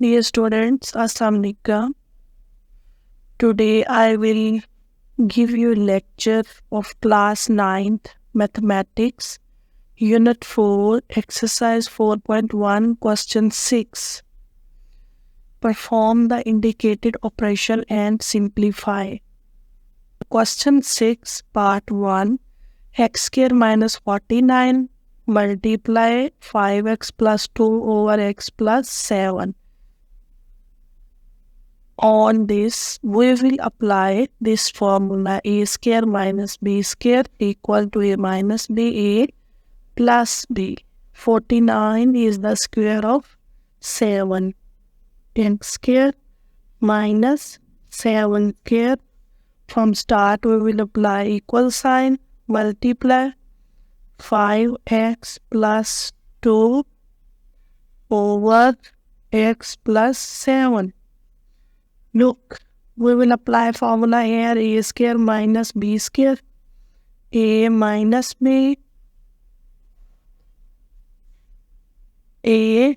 Dear students, Assalamu alaikum. Today I will give you a lecture of class 9th mathematics, unit 4, exercise 4.1, question 6. Perform the indicated operation and simplify. Question 6, part 1, x square minus 49 multiply 5x plus 2 over x plus 7. On this, we will apply this formula a square minus b square equal to a minus ba plus b. 49 is the square of 7. X square minus 7 square. From start, we will apply equal sign, multiply 5x plus 2 over x plus 7. Look, we will apply formula here a square minus b square, a minus b, a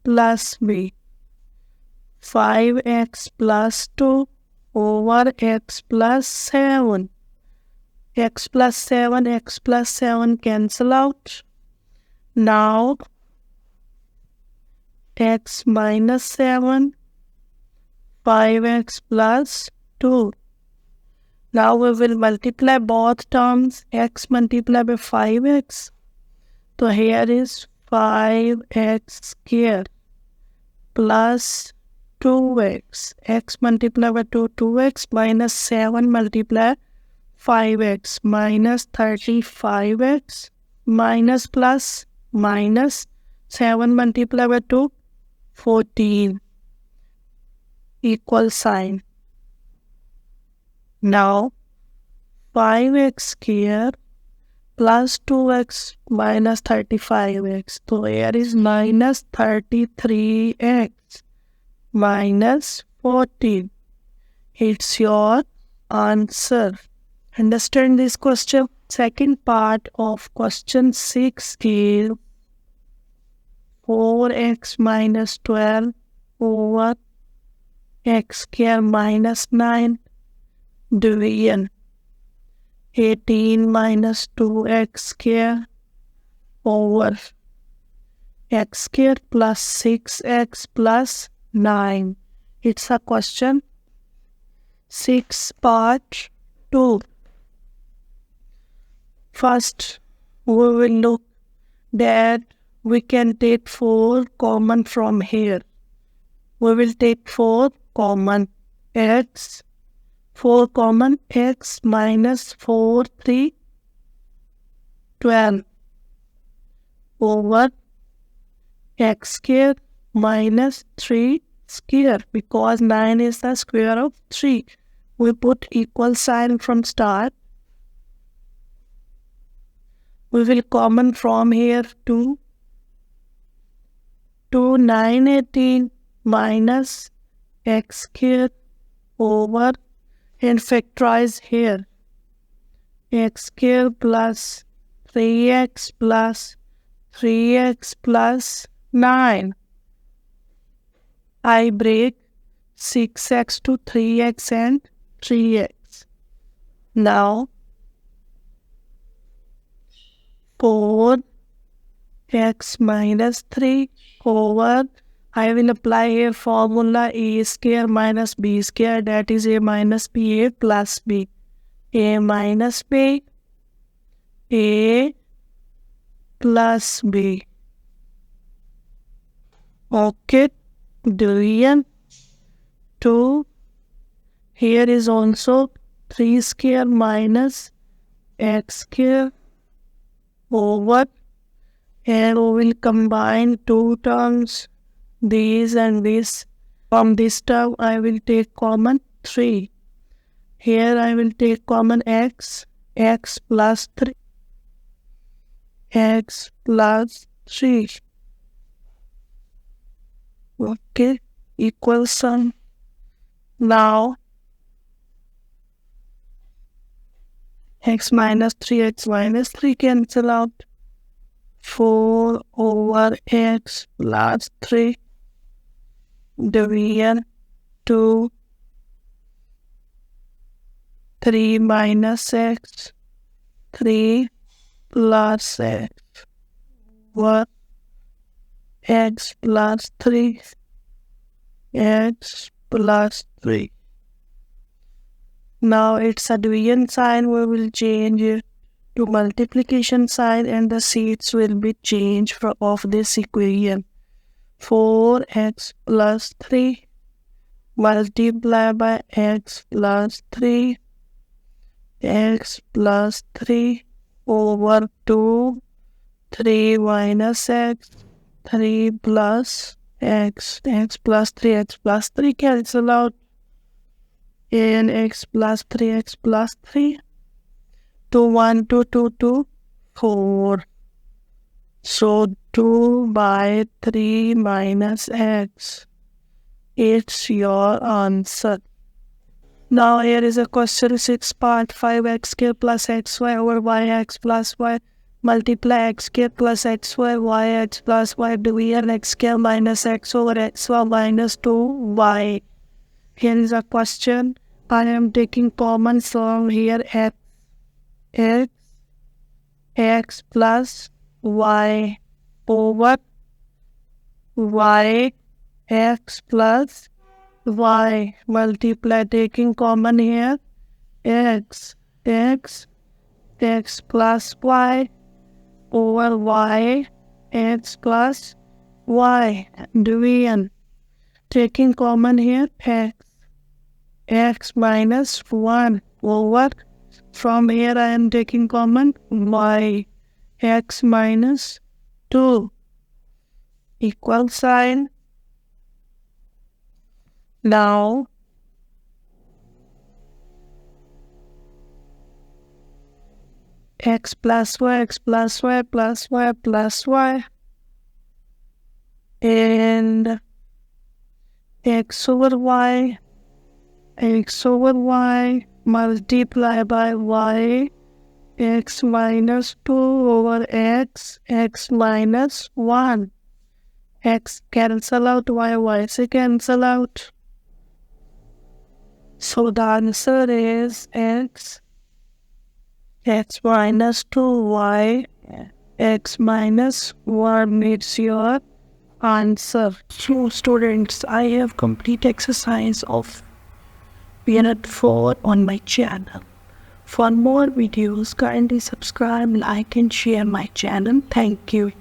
plus b, 5x plus 2 over x plus 7. X plus 7 cancel out. Now, x minus 7, 5x plus 2. Now we will multiply both terms, x multiplied by 5x. So here is 5x square plus 2x. X multiplied by 2x minus 7 multiplied 5x minus 35x minus plus minus 7 multiplied by 2, 14. Equal sign. Now 5x square plus 2x minus 35x. So here is minus 33x minus 14. It's your answer. Understand this question? Second part of question 6 is 4x minus 12 over x square minus 9 division. 18 minus 2x square over x square plus 6x plus 9. It's a question 6 part 2. First, we will look that we can take 4 common from here. We will take 4 common. 4 common, x minus 4, 3, 12 over x square minus 3 square, because 9 is the square of 3. We put equal sign from start. We will common from here 2, 9, 18 minus x square over, and factorize here, x square plus 3x plus 3x plus 9. I break 6x to 3x and 3x. Now 4x minus 3 over, I will apply here formula a square minus b square, that is a minus b, a plus b. A minus b, a plus b. Okay, division 2. Here is also 3 square minus x square over, and we will combine 2 terms, these and this. From this term I will take common 3. Here I will take common x plus 3, x plus 3. Okay, equal sign. Now x minus 3 cancel out. 4 over x plus 3 division 2, 3 minus x, 3 plus x, 1, x plus 3, x plus 3. Now it's a division sign, we will change it to multiplication sign and the seats will be changed of this equation. 4x plus 3 multiplied by x plus 3, x plus 3 over 2, 3 minus x, 3 plus x, x plus 3, x plus 3 cancel out, and x plus 3, x plus 3, 2, 1, 2, 2, 2, 4. So 2 by 3 minus x. It's your answer. Now here is a question 6 part 5x square plus xy over yx plus y multiply x square plus xy yx plus y division x square minus x over xy minus 2y. Here is a question. I am taking common from here x plus y over y x plus y multiply, taking common here x plus y over y x plus y division, taking common here x minus 1 over, from here I am taking common y x minus 2 equal sign. Now x plus y plus y plus y and x over y multiply by y x minus 2 over x minus 1. X cancel out, y se cancel out. So the answer is x minus 2y x minus 1 is your answer. So students, I have complete exercise of Unit 4 on my channel. For more videos, kindly subscribe, like and share my channel. Thank you.